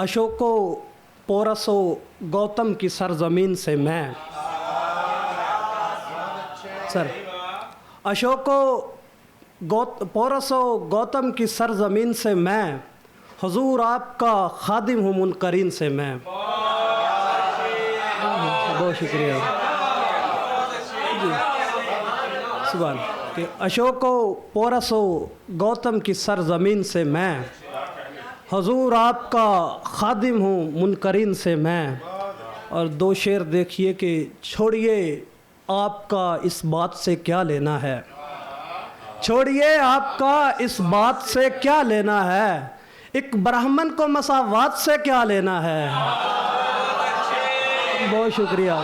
अशोको पोरसो गौतम की सरजमीन से मैं सर अशोको पोरसो गौतम की सरजमीन से मैं हुजूर आपका खादिम हूँ मुनकरीन से मैं। बहुत शुक्रिया जी। सुभान कि अशोको पोरसो गौतम की सरजमीन से मैं हुजूर आपका खादिम हूँ मुनकरीन से मैं। और दो शेर देखिए कि छोड़िए आपका इस बात से क्या लेना है, छोड़िए आपका इस बात से क्या लेना है, एक ब्राह्मण को मसावात से क्या लेना है। बहुत शुक्रिया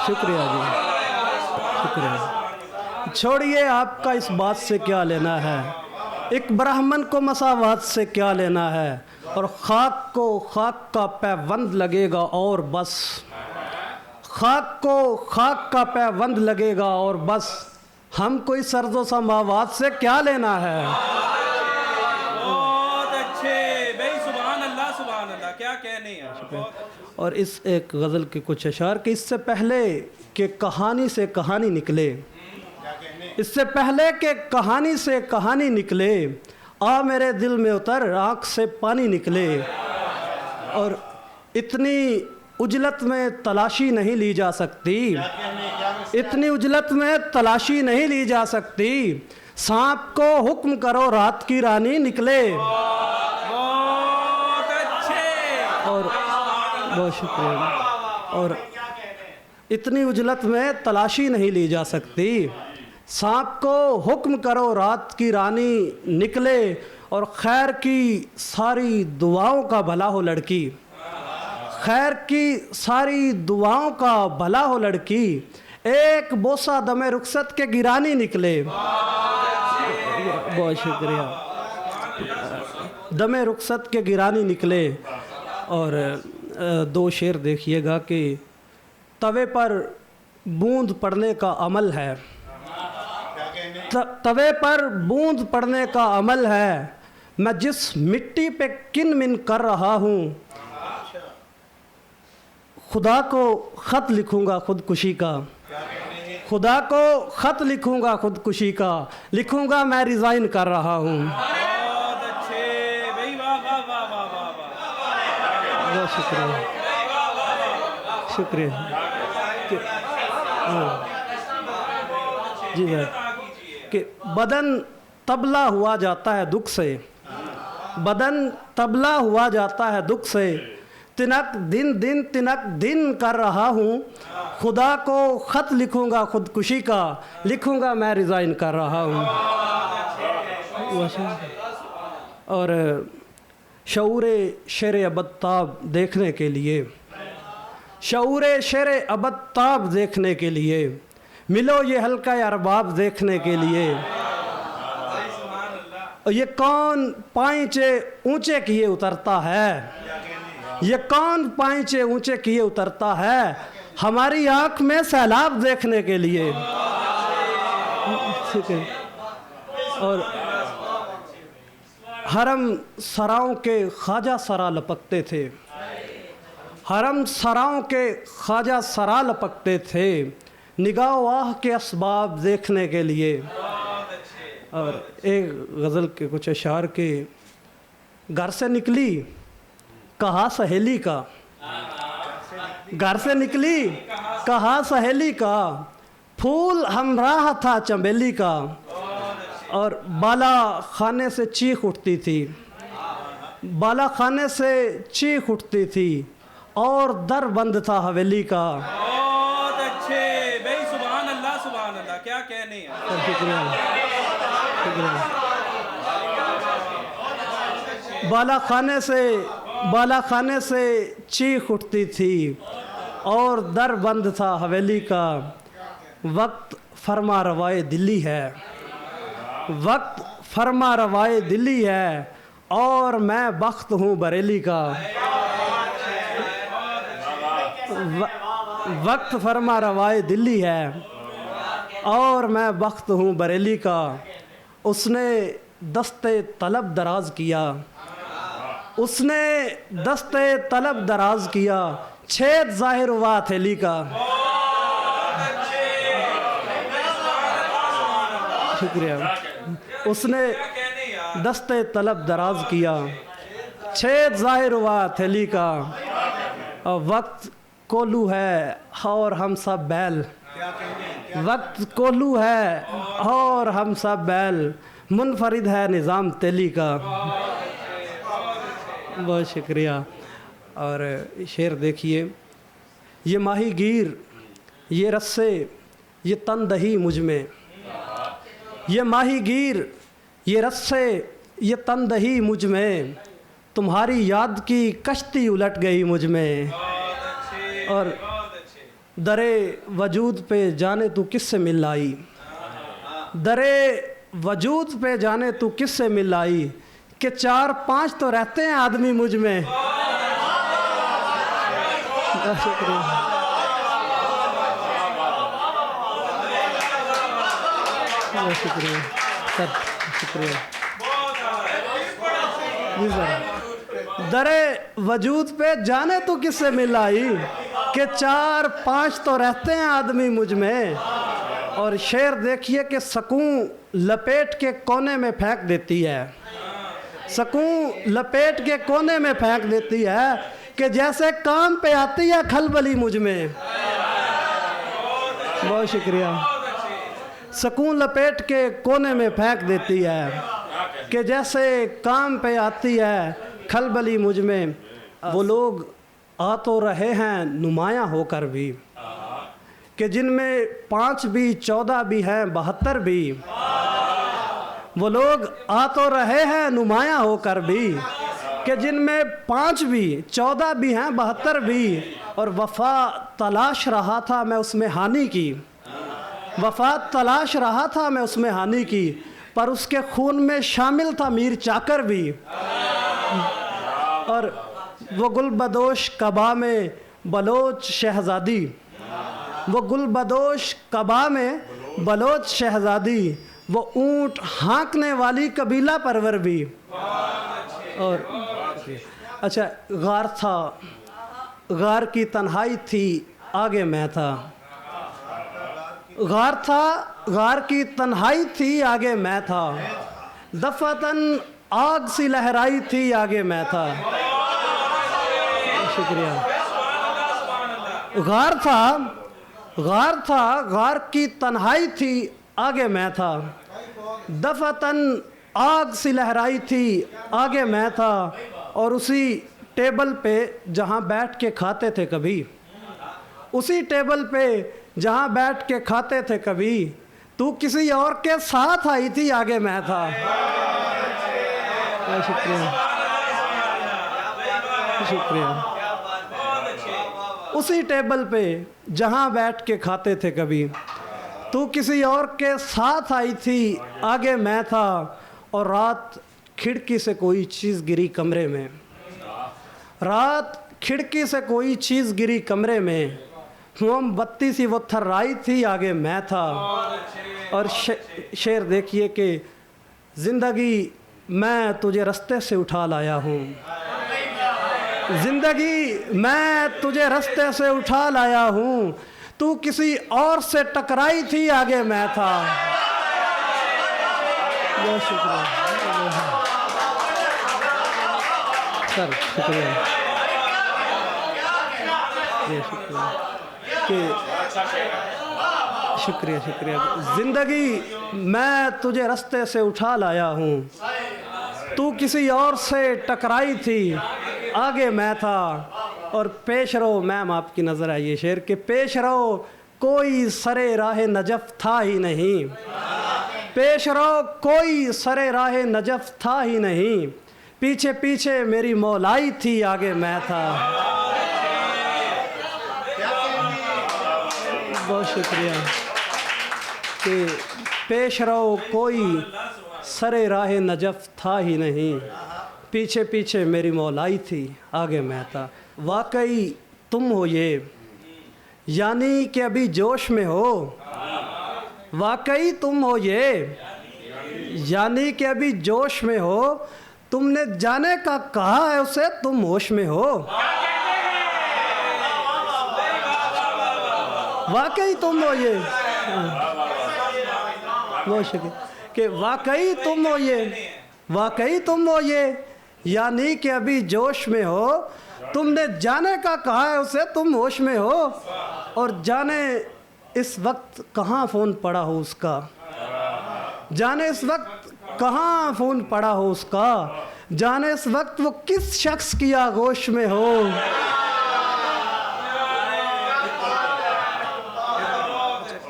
शुक्रिया जी शुक्रिया। छोड़िए आपका इस बात से क्या लेना है, एक ब्राह्मण को मसावात से क्या लेना है। और खाक को खाक का पैबंद लगेगा और बस, खाक को खाक का पैबंद लगेगा और बस, हम कोई सर्दो समावात से क्या लेना है। बहुत अच्छे भाई, सुभान अल्लाह क्या कहने हैं। और इस एक गज़ल के कुछ अशार कि इससे पहले कि कहानी से कहानी निकले, इससे पहले कि कहानी से कहानी निकले, आ मेरे दिल में उतर आँख से पानी निकले। और इतनी उजलत में तलाशी नहीं ली जा सकती, इतनी उजलत में तलाशी नहीं ली जा सकती, सांप को हुक्म करो रात की रानी निकले। बहुत अच्छे। और बहुत शुक्रिया। और इतनी उजलत में तलाशी नहीं ली जा सकती, सांप को हुक्म करो रात की रानी निकले। और खैर की सारी दुआओं का भला हो लड़की, खैर की सारी दुआओं का भला हो लड़की, एक बोसा दमे रुखसत के गिरानी निकले। बहुत शुक्रिया। दमे रुखसत के गिरानी निकले। और दो शेर देखिएगा कि तवे पर बूंद पड़ने का अमल है, तवे पर बूंद पड़ने का अमल है, मैं जिस मिट्टी पे किन मिन कर रहा हूँ, खुदा को ख़त लिखूँगा खुदकुशी का, खुदा को ख़त लिखूँगा खुदकुशी का, लिखूँगा मैं रिज़ाइन कर रहा हूँ। बहुत अच्छे भाई, वाह वाह वाह वाह वाह वाह। बहुत शुक्रिया शुक्रिया जी सर। कि बदन तबला हुआ जाता है दुख से, बदन तबला हुआ जाता है दुख से, तिनक दिन कर रहा हूँ, खुदा को ख़त लिखूँगा खुदकुशी का, लिखूँगा मैं रिज़ाइन कर रहा हूँ। और शऊरे शेर अबत्ताब देखने के लिए, शऊरे शेर अबत्ताब देखने के लिए, मिलो ये हल्का अरबाब देखने के लिए। ये कौन पाँचे ऊंचे किए उतरता है, ये कौन पाँचे ऊंचे किए उतरता है, हमारी आँख में सैलाब देखने के लिए। ठीक है। और हरम सराओं के ख्वाजा सरा लपकते थे, हरम सराओं के ख्वाजा सरा लपकते थे, निगाह वाह के असबाब देखने के लिए। और एक गज़ल के कुछ अशार के, घर से निकली कहा सहेली का, घर से निकली कहा सहेली का, फूल हमराह था चमेली का। और बाला खाने से चीख उठती थी, बाला खाने से चीख उठती थी, और दर बंद था हवेली का। बहुत अच्छे भाई, सुभान अल्लाह क्या कहने हैं। शुक्रिया शुक्रिया। बाला खाने से चीख उठती थी, और दर बंद था हवेली का। वक्त फरमा रवाए दिल्ली है, वक्त फरमा रवाए दिल्ली है, और मैं बख्त हूँ बरेली का। वक्त फरमा रवाए दिल्ली है, और मैं बख्त हूँ बरेली का। उसने दस्ते तलब दराज किया, उसने दस्ते तलब दराज किया, छेद जाहिर हुआ हथेली का। शुक्रिया। उसने दस्ते तलब दराज किया, छेद जाहिर हुआ हथेली का। और वक्त कोल्हू है और हम सब बैल, वक्त कोल्हू है और हम सब बैल, मुनफरिद है निज़ाम तेली का। बहुत शुक्रिया। और शेर देखिए, ये माही गिर, ये रस्से, ये तनदही मुझ में, ये माही गिर, ये रस्से, ये तनदही मुझ में, तुम्हारी याद की कश्ती उलट गई मुझ में। और दरे वजूद पे जाने तू किससे मिल आई, दरे वजूद पे जाने तू किससे मिल आई, कि 4-5 तो रहते हैं आदमी मुझ में। शुक्रिया। शुक्रिया सर, शुक्रिया जी सर। दरे वजूद पे जाने तू किससे मिल आई, कि 4-5 तो रहते हैं आदमी मुझ में। और शेर देखिए कि सकून लपेट के कोने में फेंक देती है, सकून लपेट के कोने में फेंक देती है, कि जैसे काम पे आती है खलबली मुझ में। बहुत शुक्रिया। सकून लपेट के कोने में फेंक देती है, कि जैसे काम पे आती है खलबली मुझ में। वो लोग आ तो रहे हैं नुमायाँ होकर भी, कि जिनमें 5 भी 14 भी हैं 72 भी। वो लोग आ तो रहे हैं नुमायाँ होकर भी, कि जिनमें 5 भी 14 भी हैं 72 भी। और वफ़ा तलाश रहा था मैं उसमें हानि की, वफ़ा तलाश रहा था मैं उसमें हानि की, पर उसके खून में शामिल था मीर चाकर भी। और वो गुलबदोश कबा में बलोच शहज़ादी, वो गुलबदोश कबा में बलोच शहज़ादी, वो ऊँट हाँकने वाली कबीला परवर भी। और अच्छा, गार था, गार की तन्हाई थी आगे मैं था, गार था, गार की तन्हाई थी आगे मैं था, दफ़तन आग सी लहराई थी आगे मैं था। शुक्रिया। गार था, गार था, गार की तन्हाई थी आगे मैं था, दफ़तन आग सी लहराई थी आगे मैं था। और उसी टेबल पे जहाँ बैठ के खाते थे कभी, उसी टेबल पे जहाँ बैठ के खाते थे कभी, तू किसी और के साथ आई थी आगे मैं था। शुक्रिया, शुक्रिया। उसी टेबल पे जहाँ बैठ के खाते थे कभी, तू किसी और के साथ आई थी आगे मैं था। और रात खिड़की से कोई चीज़ गिरी कमरे में, रात खिड़की से कोई चीज़ गिरी कमरे में, मोमबत्ती सी वो थर्राई थी आगे मैं था। और शेर देखिए कि ज़िंदगी मैं तुझे रास्ते से उठा लाया हूँ, ज़िंदगी मैं तुझे रास्ते से उठा लाया हूँ, तू किसी और से टकराई थी आगे मैं था। बहुत शुक्रिया सर, शुक्रिया, शुक्रिया, शुक्रिया। ज़िंदगी मैं तुझे रास्ते से उठा लाया हूँ, तू किसी और से टकराई थी आगे मैं था। और पेश रहो, मैम आपकी नज़र आई ये शेर के, पेश रहो कोई सरे राह नजफ़ था ही नहीं, पेश रहो कोई सरे राह नजफ़ था ही नहीं, पीछे पीछे मेरी मौलाई थी आगे मैं था। बहुत शुक्रिया। कि पेश रहो कोई सरे राह नजफ़ था ही नहीं, पीछे पीछे मेरी मौलाई थी आगे मैं था। वाकई तुम हो ये, यानी कि अभी जोश में हो, वाकई तुम हो ये, यानी कि अभी जोश में हो, तुमने जाने का कहा है उसे, तुम होश में हो। वाकई तुम हो ये, वो शके कि वाकई तुम हो ये, वाकई तुम हो ये, यानी कि अभी जोश में हो। तुमने जाने का कहा है उसे, तुम होश में हो। और जाने इस वक्त कहाँ फ़ोन पड़ा हो उसका, जाने इस वक्त कहाँ फ़ोन पड़ा हो उसका, जाने इस वक्त वो किस शख्स की आगोश में हो।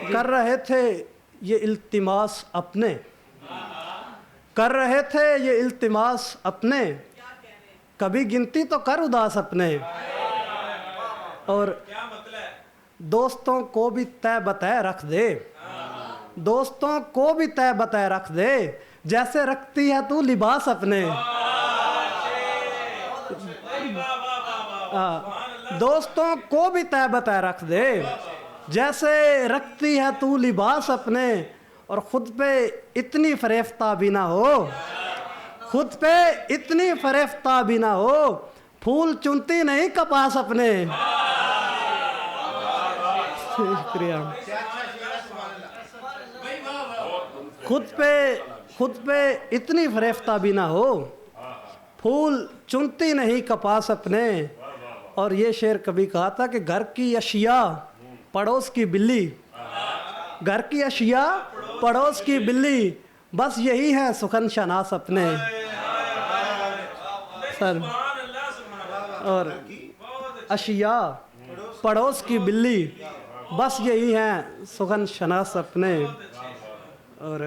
कर रहे थे ये इल्तिमास अपने, कर रहे थे ये इल्तिमास अपने, कभी गिनती तो कर उदास अपने। और दोस्तों को भी तय बताए रख दे, दोस्तों को भी तय बताए रख दे, जैसे रखती है तू लिबास अपने। दोस्तों को भी तय बताए रख दे, जैसे रखती है तू लिबास अपने। और ख़ुद पे इतनी फरेफ्ता भी ना हो, खुद पे इतनी फरेफ्ता भी ना हो, फूल चुनती नहीं कपास अपने। शुक्रिया। खुद पे इतनी फरेफ्ता भी ना हो, फूल चुनती नहीं कपास अपने। और ये शेर कभी कहा था कि घर की अशिया पड़ोस की बिल्ली, घर की अशिया पड़ोस की बिल्ली, बस यही है सुखन शनास अपने। सर और अशिया पड़ोस की बिल्ली, बस यही है सुखन शनास अपने। और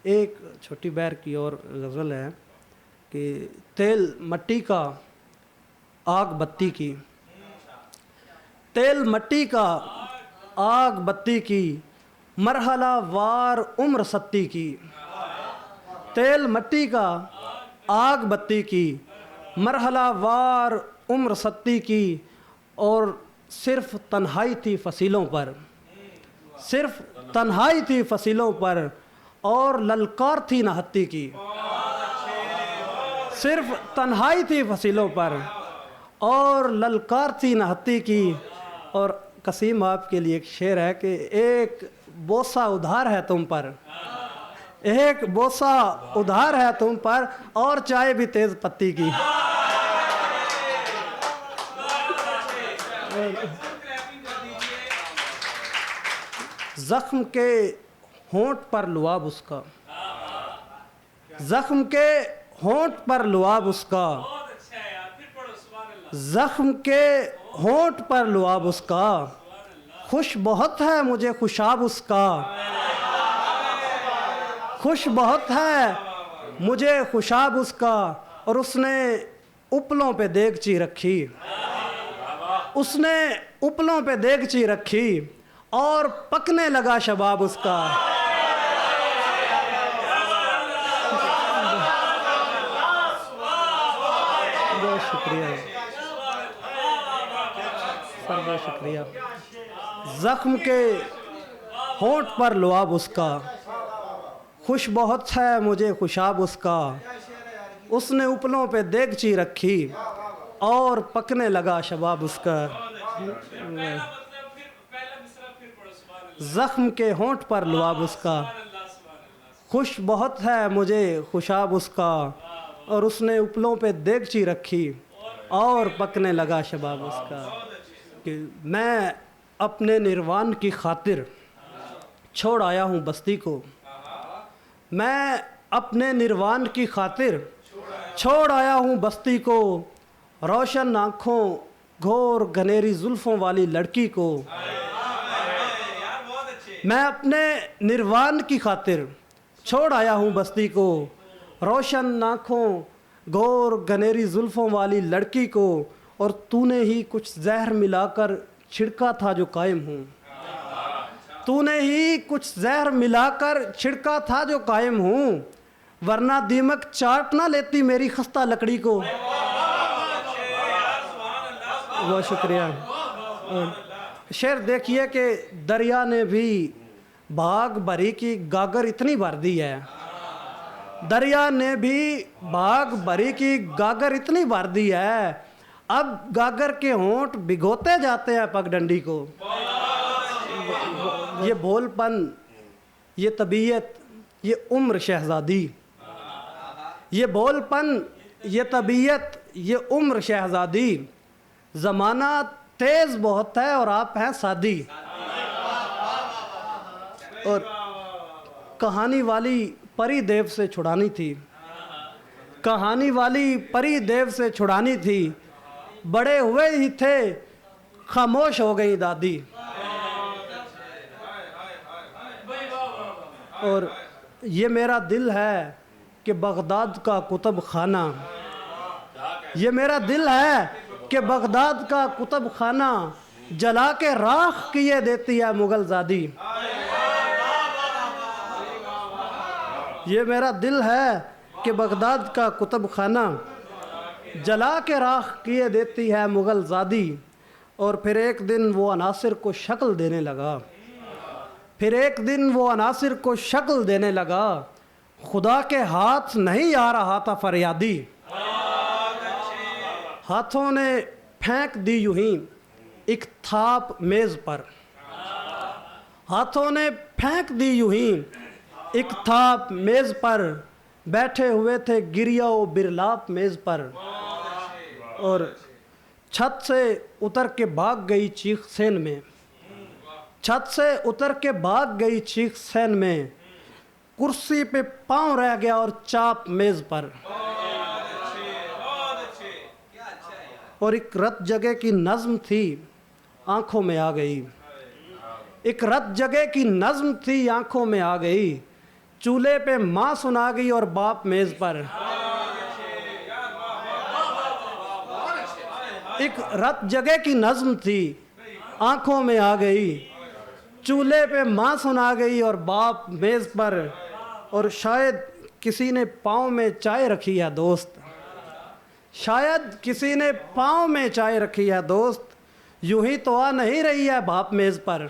एक छोटी बैर की और गज़ल है कि तेल मट्टी का आग बत्ती की, तेल मट्टी का आग बत्ती की, मरहला वार उम्र सत्ती की। तेल मट्टी का आग बत्ती की, मरहला वार उम्र सत्ती की। और सिर्फ तन्हाई थी फसीलों पर, सिर्फ तन्हाई थी फसीलों पर, और ललकार थी न हत्ती की। सिर्फ तन्हाई थी फसीलों पर, और ललकार थी न हत्ती की। और कसीम आपके लिए एक शेर है कि एक बोसा उधार है तुम पर, एक बोसा उधार है तुम पर, और चाय भी तेज पत्ती की। जख्म के होंठ पर लुआब उसका, जख्म के होंठ पर लुआब उसका, जख्म के होंठ पर लुआब उसका, खुश बहुत है मुझे खुशाब उसका, खुश बहुत है मुझे खुशाब उसका। और उसने उपलों पे देगची रखी, उसने उपलों पे देगची रखी, और पकने लगा शबाब उसका। बहुत शुक्रिया सर, बहुत शुक्रिया। जख्म के होंठ पर लुआब उसका, खुश बहुत है मुझे खुशाब उसका, उसने उपलों पे देगची रखी, और पकने लगा शबाब उसका। जख्म के होंठ पर लुआब उसका, खुश बहुत है मुझे खुशाब उसका, और उसने उपलों पे देगची रखी, और पकने लगा शबाब उसका। कि मैं अपने निर्वाण की खातिर छोड़ आया हूँ बस्ती को, मैं अपने निर्वाण की खातिर छोड़ आया हूँ बस्ती को, रोशन आँखों घोर घनेरी जुल्फ़ों वाली लड़की को। मैं अपने निर्वाण की खातिर छोड़ आया हूँ बस्ती को, रोशन आँखों घोर घनेरी जुल्फ़ों वाली लड़की को। और तूने ही कुछ जहर मिलाकर छिड़का था जो कायम हूँ, तूने ही कुछ जहर मिलाकर छिड़का था जो कायम हूँ, वरना दीमक चाट ना लेती मेरी खस्ता लकड़ी को। बहुत शुक्रिया। शेर देखिए कि दरिया ने भी भाग भरी की गागर इतनी भर दी है, दरिया ने भी भाग भरी की गागर इतनी भर दी है, अब गागर के होंठ भिगोते जाते हैं पगडंडी को। ये भोलपन, ये तबीयत, ये उम्र शहजादी। ये भोलपन, ये तबीयत, ये उम्र शहजादी। ज़माना तेज़ बहुत है और आप हैं सादी। और कहानी वाली परी देव से छुड़ानी थी, कहानी वाली परी देव से छुड़ानी थी। बड़े हुए ही थे, खामोश हो गई दादी। और ये मेरा दिल है कि बगदाद का कुतुब खाना, ये मेरा दिल है कि बगदाद का कुतुब खाना जला के राख किए देती है मुगल ज़ादी। ये मेरा दिल है कि बगदाद का कुतुब खाना जला के राख किए देती है मुगल ज़ादी। और फिर एक दिन वो अनासिर को शक्ल देने लगा, फिर एक दिन वो अनासिर को शक्ल देने लगा। खुदा के हाथ नहीं आ रहा था फरियादी। हाथों ने फेंक दी यूं ही एक थाप मेज़ पर, हाथों ने फेंक दी यूं ही एक थाप मेज़ पर। बैठे हुए थे गिरिया व बिरलाप मेज़ पर। और छत से उतर के भाग गई चीख सैन में, छत से उतर के भाग गई चीख सैन में। कुर्सी पे पाँव रह गया और चाप मेज़ पर। और एक रत जगह की नज़्म थी आंखों में आ गई, एक रत जगह की नज़्म थी आंखों में आ गई। चूल्हे पे माँ सुना गई और बाप मेज़ पर। एक रत जगह की नज़्म थी आंखों में आ गई। चूल्हे पे माँ सुना गई और बाप मेज़ पर। और शायद किसी ने पाँव में चाय रखी है दोस्त, शायद किसी ने पाँव में चाय रखी है दोस्त। यूं ही तो आ नहीं रही है बाप मेज़ पर।